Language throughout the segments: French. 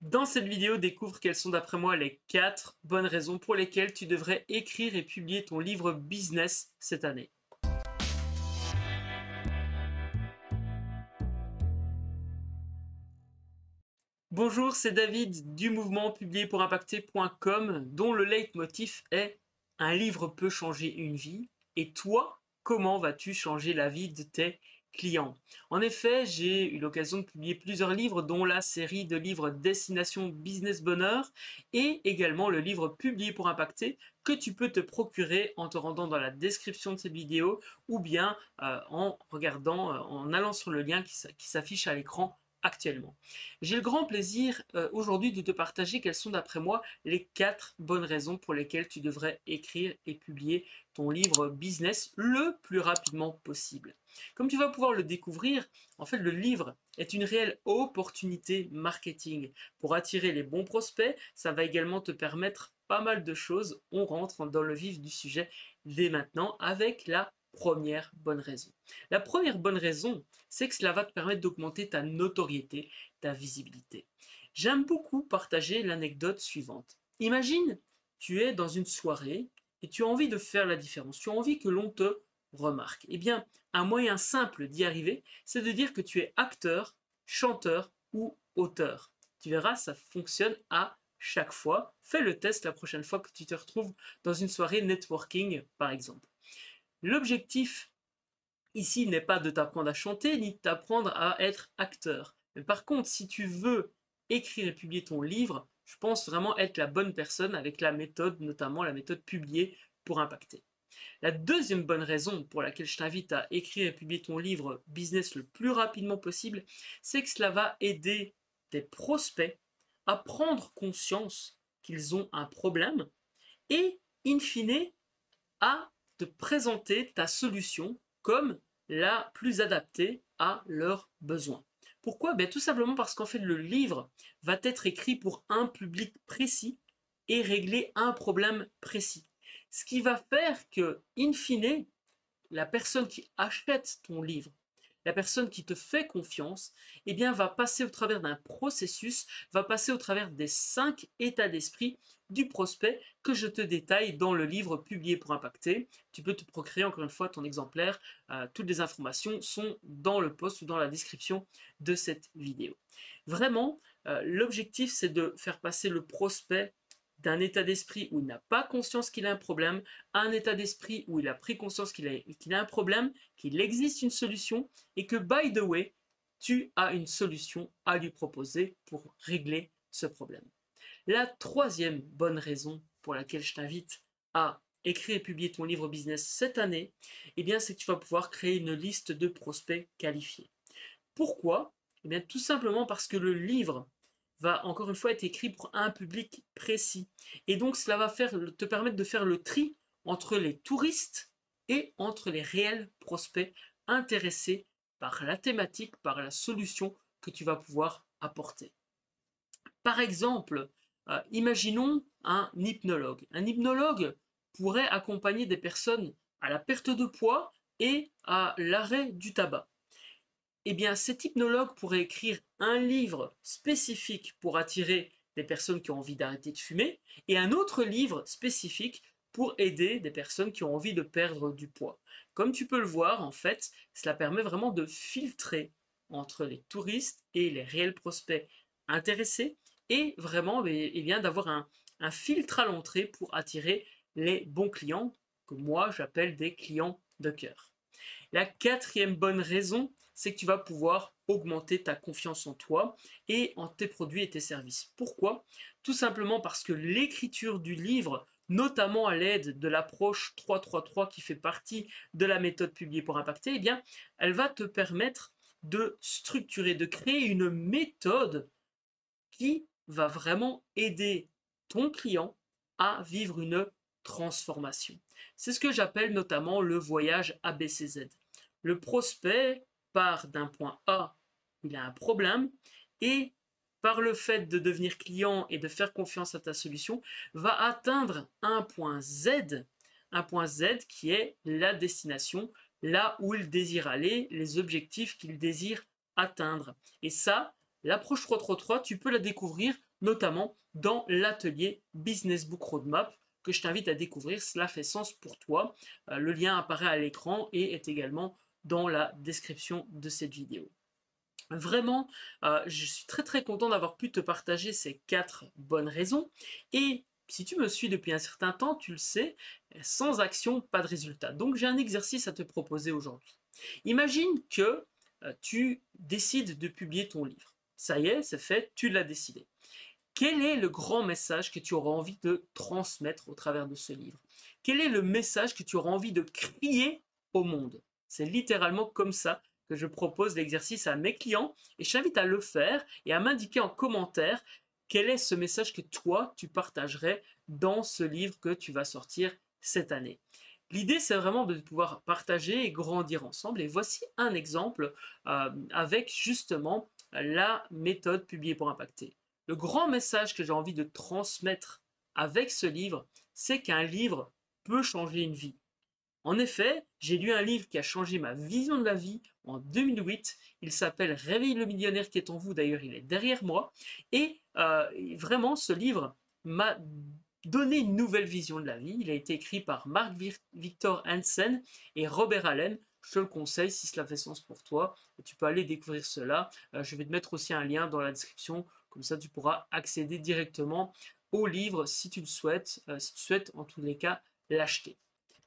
Dans cette vidéo, découvre quelles sont d'après moi les 4 bonnes raisons pour lesquelles tu devrais écrire et publier ton livre business cette année. Bonjour, c'est David du mouvement publier-pour-impacter.com dont le leitmotiv est un livre peut changer une vie. Et toi, comment vas-tu changer la vie de tes clients? En effet, j'ai eu l'occasion de publier plusieurs livres, dont la série de livres Destination Business Bonheur et également le livre Publier pour impacter que tu peux te procurer en te rendant dans la description de cette vidéo ou bien en allant sur le lien qui s'affiche à l'écran actuellement. J'ai le grand plaisir aujourd'hui de te partager quelles sont d'après moi les 4 bonnes raisons pour lesquelles tu devrais écrire et publier ton livre business le plus rapidement possible. Comme tu vas pouvoir le découvrir, en fait le livre est une réelle opportunité marketing pour attirer les bons prospects. Ça va également te permettre pas mal de choses. On rentre dans le vif du sujet dès maintenant avec la première bonne raison. La première bonne raison, c'est que cela va te permettre d'augmenter ta notoriété, ta visibilité. J'aime beaucoup partager l'anecdote suivante. Imagine, tu es dans une soirée et tu as envie de faire la différence, tu as envie que l'on te remarque. Eh bien, un moyen simple d'y arriver, c'est de dire que tu es acteur, chanteur ou auteur. Tu verras, ça fonctionne à chaque fois. Fais le test la prochaine fois que tu te retrouves dans une soirée networking, par exemple. L'objectif ici n'est pas de t'apprendre à chanter ni de t'apprendre à être acteur. Mais par contre, si tu veux écrire et publier ton livre, je pense vraiment être la bonne personne avec la méthode, notamment la méthode publier pour impacter. La deuxième bonne raison pour laquelle je t'invite à écrire et publier ton livre business le plus rapidement possible, c'est que cela va aider tes prospects à prendre conscience qu'ils ont un problème et, in fine, à te présenter ta solution comme la plus adaptée à leurs besoins. Pourquoi? Tout simplement parce qu'en fait le livre va être écrit pour un public précis et régler un problème précis. Ce qui va faire que, in fine, la personne qui achète ton livre, la personne qui te fait confiance, eh bien, va passer au travers d'un processus, va passer au travers des 5 états d'esprit du prospect que je te détaille dans le livre publié pour impacter. Tu peux te procurer encore une fois ton exemplaire. Toutes les informations sont dans le post ou dans la description de cette vidéo. Vraiment, l'objectif c'est de faire passer le prospect d'un état d'esprit où il n'a pas conscience qu'il a un problème, à un état d'esprit où il a pris conscience qu'il a un problème, qu'il existe une solution et que, by the way, tu as une solution à lui proposer pour régler ce problème. La troisième bonne raison pour laquelle je t'invite à écrire et publier ton livre business cette année, eh bien, c'est que tu vas pouvoir créer une liste de prospects qualifiés. Pourquoi? Eh bien, tout simplement parce que le livre va encore une fois être écrit pour un public précis. Et donc cela va te permettre de faire le tri entre les touristes et entre les réels prospects intéressés par la thématique, par la solution que tu vas pouvoir apporter. Par exemple, imaginons un hypnologue. Un hypnologue pourrait accompagner des personnes à la perte de poids et à l'arrêt du tabac. Eh bien, cet hypnologue pourrait écrire un livre spécifique pour attirer des personnes qui ont envie d'arrêter de fumer et un autre livre spécifique pour aider des personnes qui ont envie de perdre du poids. Comme tu peux le voir, en fait, cela permet vraiment de filtrer entre les touristes et les réels prospects intéressés et vraiment bien, d'avoir un filtre à l'entrée pour attirer les bons clients que moi j'appelle des clients de cœur. La quatrième bonne raison, c'est que tu vas pouvoir augmenter ta confiance en toi et en tes produits et tes services. Pourquoi? Tout simplement parce que l'écriture du livre, notamment à l'aide de l'approche 3-3-3 qui fait partie de la méthode publiée pour impacter, eh bien, elle va te permettre de structurer, de créer une méthode qui va vraiment aider ton client à vivre une transformation. C'est ce que j'appelle notamment le voyage ABCZ. Le prospect part d'un point A, il a un problème, et par le fait de devenir client et de faire confiance à ta solution, va atteindre un point Z qui est la destination, là où il désire aller, les objectifs qu'il désire atteindre. Et ça, L'approche 333, tu peux la découvrir notamment dans l'atelier Business Book Roadmap que je t'invite à découvrir. Cela fait sens pour toi. Le lien apparaît à l'écran et est également dans la description de cette vidéo. Vraiment, je suis très très content d'avoir pu te partager ces 4 bonnes raisons. Et si tu me suis depuis un certain temps, tu le sais, sans action, pas de résultat. Donc j'ai un exercice à te proposer aujourd'hui. Imagine que tu décides de publier ton livre. Ça y est, c'est fait, tu l'as décidé. Quel est le grand message que tu auras envie de transmettre au travers de ce livre? Quel est le message que tu auras envie de crier au monde? C'est littéralement comme ça que je propose l'exercice à mes clients et je t'invite à le faire et à m'indiquer en commentaire quel est ce message que toi tu partagerais dans ce livre que tu vas sortir cette année. L'idée, c'est vraiment de pouvoir partager et grandir ensemble. Et voici un exemple avec justement la méthode publiée pour impacter. Le grand message que j'ai envie de transmettre avec ce livre, c'est qu'un livre peut changer une vie. En effet, j'ai lu un livre qui a changé ma vision de la vie en 2008. Il s'appelle Réveille le millionnaire qui est en vous. D'ailleurs, il est derrière moi. Et vraiment, ce livre m'a donné une nouvelle vision de la vie. Il a été écrit par Mark Victor Hansen et Robert Allen. Je te le conseille si cela fait sens pour toi. Tu peux aller découvrir cela. Je vais te mettre aussi un lien dans la description. Comme ça, tu pourras accéder directement au livre si tu le souhaites. Si tu souhaites, en tous les cas, l'acheter.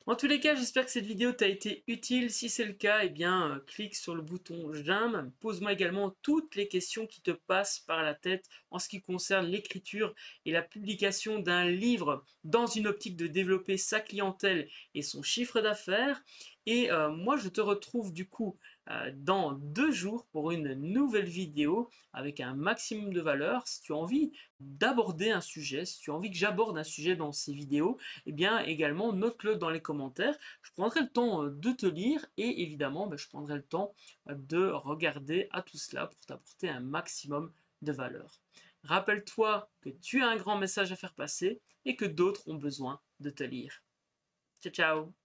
En tous les cas, j'espère que cette vidéo t'a été utile. Si c'est le cas, eh bien, clique sur le bouton j'aime. Pose-moi également toutes les questions qui te passent par la tête en ce qui concerne l'écriture et la publication d'un livre dans une optique de développer sa clientèle et son chiffre d'affaires. Et moi, je te retrouve du coup dans 2 jours pour une nouvelle vidéo avec un maximum de valeur. Si tu as envie d'aborder un sujet, si tu as envie que j'aborde un sujet dans ces vidéos, eh bien également note-le dans les commentaires. Je prendrai le temps de te lire et évidemment je prendrai le temps de regarder à tout cela pour t'apporter un maximum de valeur. Rappelle-toi que tu as un grand message à faire passer et que d'autres ont besoin de te lire. Ciao ciao!